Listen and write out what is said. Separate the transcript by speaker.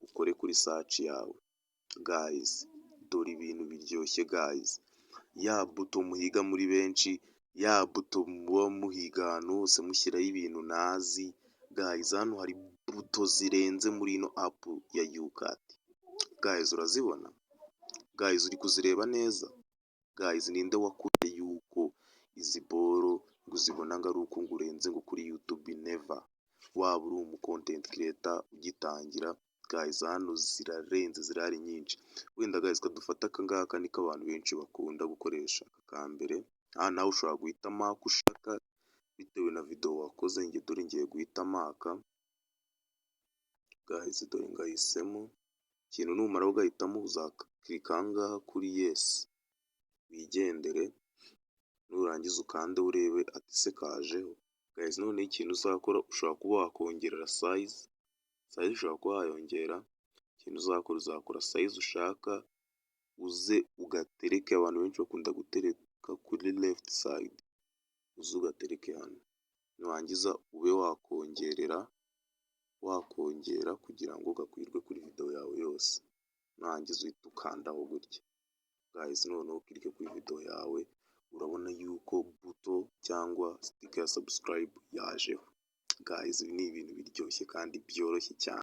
Speaker 1: ukore kuri search yawe. Guys, dore ibintu biryoshye guys, ya buto muhiga muri benshi, ya buto muba muhiga ahantu hose mushyiraho ibintu ntazi. Guys, hano hari buto zirenze muri ino app ya YouCat. Guys, urazibona? Guys, uri kuzireba neza? Guys, ninde wakuye yuko izi boro ngo uzibona ngo ari uko ngo urenze ngo kuri YouTube? Never. Waba uri umu content creator ugitangira, guys, hano zirarenze, zirari nyinshi. Wenda guys, kadufata aka ngaka niko abantu benshi bakunda gukoresha aka mbere. Aha nawe ushobora guhitamo ako ushaka bitewe na video wakoze. Njye dore ngiye guhitamo aka. Guys, dore ngahisemo. Ikintu numara ugahitamo uzakirika aha ngaha kuri yes, wigendere. Nurangiza ukande urebe ati se kajeho. Guys, none ikintu uzakora, ushobora kuba wakongerera size ushobora kuba wayongera. Ikintu uzakora, uzakora size ushaka, uze ugatereke. Abantu benshi bakunda gutereka kuri left side, uze ugatereke hano. Nurangiza ube wakongera kugira ngo gakwirwe kuri video yawe yose. Nurangiza uhita ukandaho gutya. Guys, noneho ukirike kuri video yawe, urabona yuko buto cyangwa sticker ya subscribe yajeho. Guys, ibi ni ibintu biryoshye kandi byoroshye cyane.